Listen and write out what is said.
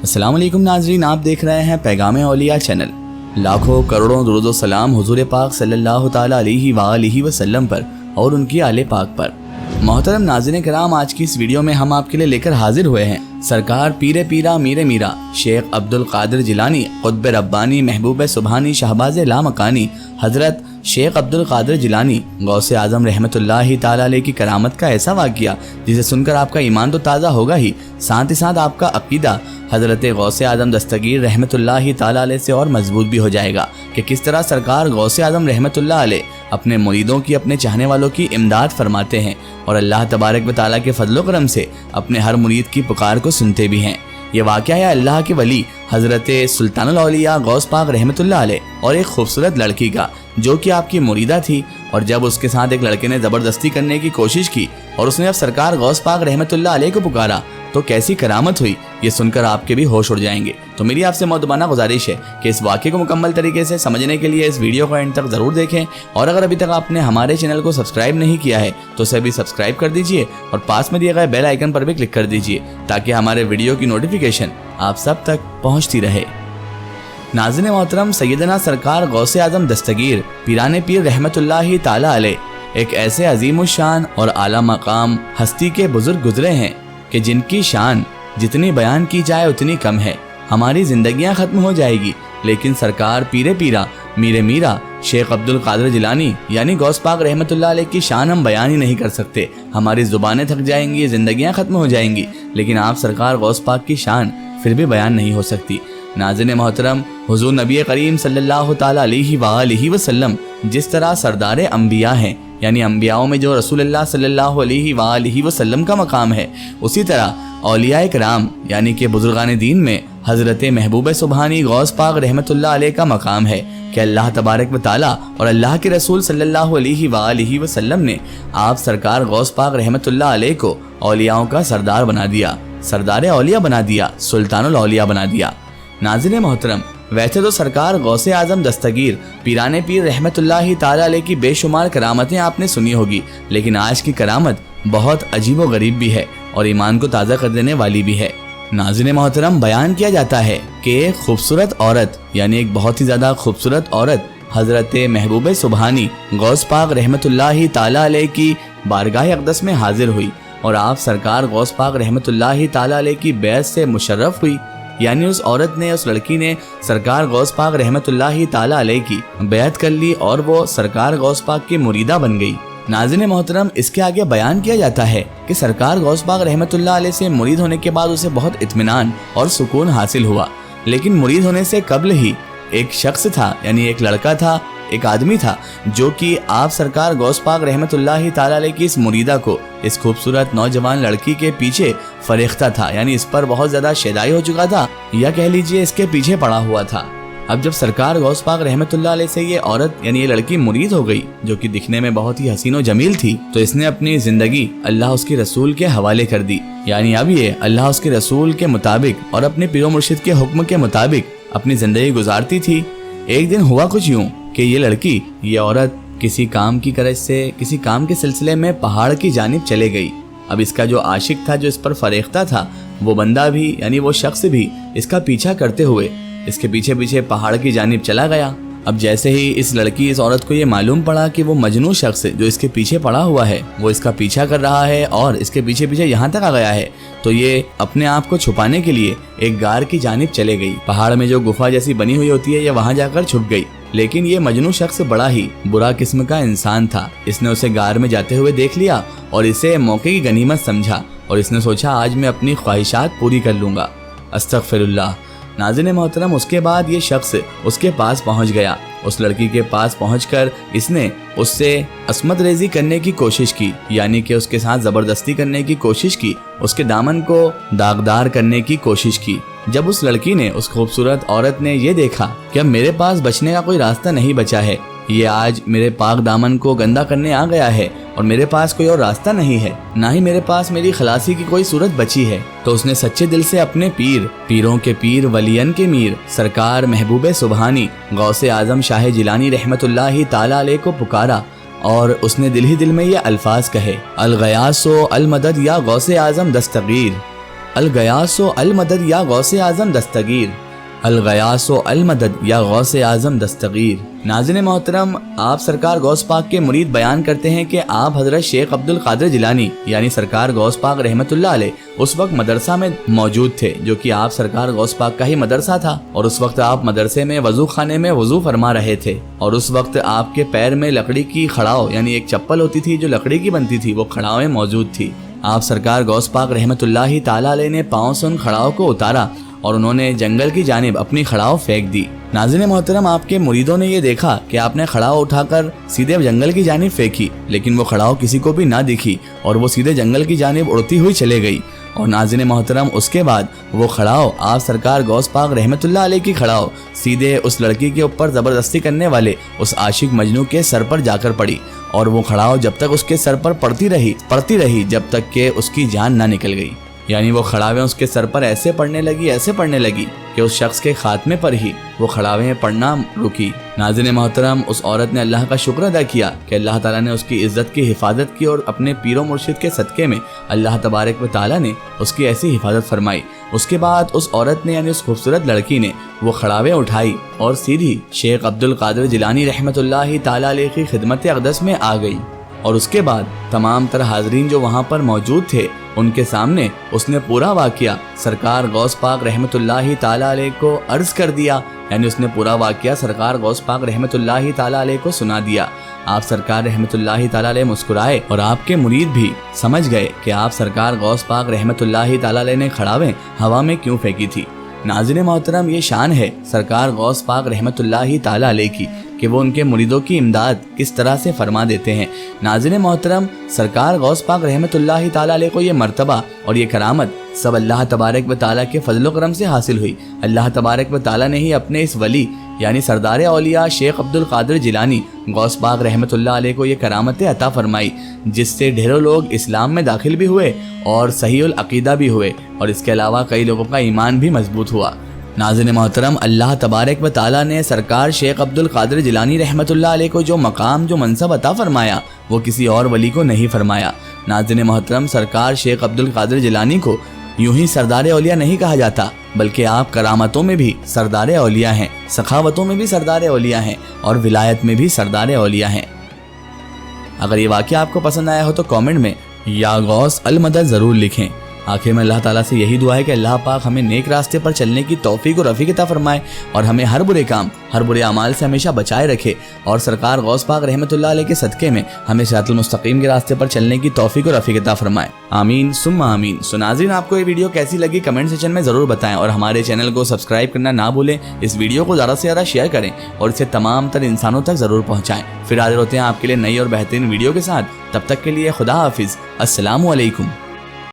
अस्सलाम वालेकुम नाज़रीन, आप देख रहे हैं पैगाम औलिया चैनल। लाखों करोड़ों दुरूद व सलाम हुजूर पाक सल्लल्लाहु ताला अलैहि वालिहि वसल्लम पर और उनकी आले पाक पर। मोहतरम नाज़रीन किराम, आज की इस वीडियो में हम आपके लिए लेकर हाजिर हुए हैं सरकार पीरे पीरा मीरे मीरा शेख अब्दुल कादिर जिलानी क़ुत्ब रब्बानी महबूब सुबहानी शहबाज लामकानी हज़रत शेख अब्दुल कादिर जिलानी गौसे आज़म रहमतुल्लाहि ताला अलैह की करामत का ऐसा वाक़िया जिसे सुनकर आपका ईमान तो ताज़ा होगा ही, साथ ही साथ आपका अक़ीदा हज़रत गौसे आज़म दस्तगीर रहमतुल्लाहि ताला अलैह से और मजबूत भी हो जाएगा कि किस तरह सरकार गौसे आज़म रहमतुल्लाह अलैह अपने मुरीदों की, अपने चाहने वालों की इमदाद फरमाते हैं और अल्लाह तबारक व ताला के फजलो करम से अपने हर मुरीद की पुकार को सुनते भी हैं। ये वाक़या है अल्लाह के वली हज़रत सुल्तानुल औलिया गौस पाक रहमतुल्लाह अलैह और एक खूबसूरत लड़की का, जो कि आपकी मुरीदा थी। और जब उसके साथ एक लड़के ने ज़बरदस्ती करने की कोशिश की और उसने जब सरकार गौस पाक रहमतुल्लाह अलैह को पुकारा तो कैसी करामत हुई, ये सुनकर आपके भी होश उड़ जाएंगे। तो मेरी आपसे मौदबाना गुजारिश है कि इस वाक़े को मुकम्मल तरीके से समझने के लिए इस वीडियो को एंड तक ज़रूर देखें और अगर अभी तक आपने हमारे चैनल को सब्सक्राइब नहीं किया है तो उसे भी सब्सक्राइब कर दीजिए और पास में दिए गए बेल आइकन पर भी क्लिक कर दीजिए ताकि हमारे वीडियो की नोटिफिकेशन आप सब तक पहुँचती रहे। नाज़रीन मोहतरम, सैयदना सरकार गौसे आज़म दस्तगीर पीराने पीर रहमतुल्लाहि ताला अलैह एक ऐसे अजीमुशान और आला मकाम हस्ती के बुजुर्ग गुजरे हैं कि जिनकी शान जितनी बयान की जाए उतनी कम है। हमारी ज़िंदगियां ख़त्म हो जाएगी लेकिन सरकार पीरे पीरा मीरे मीरा शेख अब्दुल कादिर जिलानी यानी गौस पाक रहमतुल्लाह अलैह की शान हम बयान ही नहीं कर सकते। हमारी ज़ुबानें थक जाएंगी, ज़िंदगियां ख़त्म हो जाएंगी, लेकिन आप सरकार गौस पाक की शान फिर भी बयान नहीं हो सकती। नाज़रीन मोहतरम, हुज़ूर नबी करीम सल्लल्लाहु ताला अलैहि वसल्लम जिस तरह सरदारे अंबिया हैं, यानी अंबियाओं में जो रसूलुल्लाह सल्लल्लाहु अलैहि वसल्लम का मकाम है, उसी तरह औलिया कराम यानी कि बुजुर्गान दीन में हज़रत महबूब सुबहानी गौस पाक रहमतुल्लाह अलैह का मकाम है कि अल्लाह तबारक व ताला और अल्लाह के रसूल सल्लल्लाहु अलैहि वसल्लम ने आप सरकार गौस पाक रहमतुल्लाह अलैह को औलियाओं का सरदार बना दिया, सरदार औलिया बना दिया, सुल्तानुल औलिया बना दिया। नाज़रीन मोहतरम, वैसे तो सरकार गौसे आज़म दस्तगीर पीराने पीर रहमतुल्लाहि ताला अलैह की बेशुमार करामतें आपने सुनी होगी, लेकिन आज की करामत बहुत अजीब व गरीब भी है और ईमान को ताज़ा कर देने वाली भी है। नाज़रीन मोहतरम, बयान किया जाता है कि एक खूबसूरत औरत यानी एक बहुत ही ज़्यादा खूबसूरत औरत हज़रत महबूब सुबहानी गौस पाक रहमतुल्लाहि ताला अलैह की बारगाह अक़दस में हाजिर हुई और आप सरकार गौस पाक रहमतुल्लाहि ताला अलैह की बैत से मुशर्रफ हुई। यानी उस औरत ने, उस लड़की ने सरकार गौस पाक रहमतुल्लाहि ताला अलैह की बैत कर ली और वो सरकार गौस पाक की मुरीदा बन गई। नाज़रीन मोहतरम, इसके आगे बयान किया जाता है कि सरकार गौस पाक रहमतुल्लाह अलैह से मुरीद होने के बाद उसे बहुत इत्मीनान और सुकून हासिल हुआ, लेकिन मुरीद होने से कबल ही एक शख्स था, यानी एक लड़का था, एक आदमी था, जो कि आप सरकार गौस पाक रहमतुल्लाहि ताला अलैह की इस मुरीदा को, इस खूबसूरत नौजवान लड़की के पीछे फरेख्ता था, यानी इस पर बहुत ज़्यादा शेदाई हो चुका था या कह लीजिए इसके पीछे पड़ा हुआ था। अब जब सरकार गौस पाक रहमतुल्लाह अलैह से ये औरत यानी ये लड़की मुरीद हो गई, जो कि दिखने में बहुत ही हसीन और जमील थी, तो इसने अपनी ज़िंदगी अल्लाह उसके रसूल के हवाले कर दी। यानी अब ये अल्लाह उसके रसूल के मुताबिक और अपने पीरो मुर्शिद के हुक्म के मुताबिक अपनी ज़िंदगी गुजारती थी। एक दिन हुआ कुछ यूँ कि ये लड़की, ये औरत किसी काम की गरज से, किसी काम के सिलसिले में पहाड़ की जानिब चले गई। अब इसका जो आशिक था, जो इस पर फरेख्ता था, वो बंदा भी यानी वो शख्स भी इसका पीछा करते हुए इसके पीछे पीछे पहाड़ की जानिब चला गया। अब जैसे ही इस लड़की, इस औरत को ये मालूम पड़ा कि वो मजनू शख्स जो इसके पीछे पड़ा हुआ है वो इसका पीछा कर रहा है और इसके पीछे पीछे यहाँ तक आ गया है, तो ये अपने आप को छुपाने के लिए एक गार की जानिब चले गई। पहाड़ में जो गुफा जैसी बनी हुई होती है, ये वहाँ जाकर छुप गई। लेकिन ये मजनू शख्स बड़ा ही बुरा किस्म का इंसान था। इसने उसे गार में जाते हुए देख लिया और इसे मौके की गनीमत समझा और इसने सोचा आज मैं अपनी ख्वाहिशात पूरी कर लूँगा। अस्तगफिरुल्लाह। नाज़रीन मोहतरम, उसके बाद ये शख्स उसके पास पहुंच गया। उस लड़की के पास पहुंचकर इसने उससे अस्मत रेजी करने की कोशिश की, यानी कि उसके साथ ज़बरदस्ती करने की कोशिश की, उसके दामन को दागदार करने की कोशिश की। जब उस लड़की ने, उस खूबसूरत औरत ने ये देखा कि अब मेरे पास बचने का कोई रास्ता नहीं बचा है, ये आज मेरे पाक दामन को गंदा करने आ गया है और मेरे पास कोई और रास्ता नहीं है, ना ही मेरे पास मेरी खलासी की कोई सूरत बची है, तो उसने सच्चे दिल से अपने पीर, पीरों के पीर, वलियन के मीर सरकार महबूब सुबहानी गौसे आज़म शाह जिलानी रहमतुल्लाहि ताला अलैह को पुकारा और उसने दिल ही दिल में ये अल्फाज कहे, अल गयासो अल मदद या गौसे आज़म दस्तगीर। الغیاث و المدد یا غوث اعظم دستگیر، الغیاث و المدد یا غوث اعظم دستگیر۔ ناظرین محترم، آپ سرکار غوث پاک کے مرید بیان کرتے ہیں کہ آپ حضرت شیخ عبد القادر جیلانی یعنی سرکار غوث پاک رحمت اللہ علیہ اس وقت مدرسہ میں موجود تھے، جو کہ آپ سرکار غوث پاک کا ہی مدرسہ تھا، اور اس وقت آپ مدرسے میں وضو خانے میں وضو فرما رہے تھے، اور اس وقت آپ کے پیر میں لکڑی کی کھڑاؤ یعنی ایک چپل ہوتی تھی جو لکڑی کی بنتی تھی، وہ کھڑاویں موجود تھی۔ آپ سرکار غوث پاک رحمت اللہ تعالی علیہ نے پاؤں سے ان کھڑاؤں کو اتارا اور انہوں نے جنگل کی جانب اپنی کھڑاؤ پھینک دی۔ ناظرین محترم، آپ کے مریدوں نے یہ دیکھا کہ آپ نے کھڑاؤ اٹھا کر سیدھے جنگل کی جانب پھینکی، لیکن وہ کھڑاؤ کسی کو بھی نہ دکھی اور وہ سیدھے جنگل کی جانب اڑتی ہوئی چلے گئی۔ اور ناظرین محترم، اس کے بعد وہ کھڑاؤ آپ سرکار غوث پاک رحمت اللہ علیہ کی کھڑاؤ سیدھے اس لڑکی کے اوپر زبردستی کرنے والے اس عاشق مجنوں کے سر پر جا کر پڑی، اور وہ کھڑاؤ جب تک اس کے سر پر پڑتی رہی جب تک کہ اس کی جان نہ نکل گئی، یعنی وہ کھڑاویں اس کے سر پر ایسے پڑنے لگی کہ اس شخص کے خاتمے پر ہی وہ کھڑاویں پڑنا رکی۔ ناظرین محترم، اس عورت نے اللہ کا شکر ادا کیا کہ اللہ تعالیٰ نے اس کی عزت کی حفاظت کی، اور اپنے پیر و مرشد کے صدقے میں اللہ تبارک و تعالیٰ نے اس کی ایسی حفاظت فرمائی۔ اس کے بعد اس عورت نے یعنی اس خوبصورت لڑکی نے وہ کھڑاویں اٹھائی اور سیدھی شیخ عبد القادر جیلانی رحمت اللہ تعالیٰ علیہ کی خدمت اقدس میں آ گئی، اور اس کے بعد تمام تر حاضرین جو وہاں پر موجود تھے ان کے سامنے اس نے پورا واقعہ سرکار غوث پاک رحمت اللہ تعالیٰ علیہ کو عرض کر دیا، یعنی اس نے پورا واقعہ سرکار غوث پاک رحمت اللہ تعالیٰ علیہ کو سنا دیا۔ آپ سرکار رحمت اللہ تعالیٰ علیہ مسکرائے، اور آپ کے مرید بھی سمجھ گئے کہ آپ سرکار غوث پاک رحمت اللہ تعالیٰ علیہ نے کھڑاویں ہوا میں کیوں پھینکی تھی۔ ناظرین محترم، یہ شان ہے سرکار غوث پاک رحمت اللہ تعالیٰ علیہ کی کہ وہ ان کے مریدوں کی امداد کس طرح سے فرما دیتے ہیں۔ ناظرین محترم، سرکار غوث پاک رحمت اللہ تعالیٰ علیہ کو یہ مرتبہ اور یہ کرامت سب اللہ تبارک و تعالیٰ کے فضل و کرم سے حاصل ہوئی۔ اللہ تبارک و تعالیٰ نے ہی اپنے اس ولی یعنی سردار اولیاء شیخ عبد القادر جیلانی غوث پاک رحمت اللہ علیہ کو یہ کرامتیں عطا فرمائی، جس سے ڈھیروں لوگ اسلام میں داخل بھی ہوئے اور صحیح العقیدہ بھی ہوئے، اور اس کے علاوہ کئی لوگوں کا ایمان بھی مضبوط ہوا۔ ناظرین محترم، اللہ تبارک و تعالیٰ نے سرکار شیخ عبد القادر جیلانی رحمت اللہ علیہ کو جو مقام جو منصب عطا فرمایا وہ کسی اور ولی کو نہیں فرمایا۔ ناظرین محترم، سرکار شیخ عبد القادر جیلانی کو یوں ہی سردار اولیاء نہیں کہا جاتا، بلکہ آپ کرامتوں میں بھی سردار اولیاء ہیں، سخاوتوں میں بھی سردار اولیاء ہیں، اور ولایت میں بھی سردار اولیاء ہیں۔ اگر یہ واقعہ آپ کو پسند آیا ہو تو کامنٹ میں یا غوث المدد ضرور لکھیں۔ آخر میں اللہ تعالیٰ سے یہی دعا ہے کہ اللہ پاک ہمیں نیک راستے پر چلنے کی توفیق و رفیق عطا فرمائے، اور ہمیں ہر برے کام ہر برے اعمال سے ہمیشہ بچائے رکھے، اور سرکار غوث پاک رحمت اللہ علیہ کے صدقے میں ہمیں صراط المستقیم کے راستے پر چلنے کی توفیق و رفیق عطا فرمائے، آمین ثم آمین۔ سو ناظرین، آپ کو یہ ویڈیو کیسی لگی کمنٹ سیکشن میں ضرور بتائیں، اور ہمارے چینل کو سبسکرائب کرنا نہ بھولیں۔ اس ویڈیو کو زیادہ سے زیادہ شیئر کریں اور اسے تمام تر انسانوں تک ضرور پہنچائیں۔ پھر حاضر ہوتے ہیں آپ کے لیے نئی اور بہترین ویڈیو کے ساتھ، تب تک کے لیے خدا حافظ، السلام علیکم۔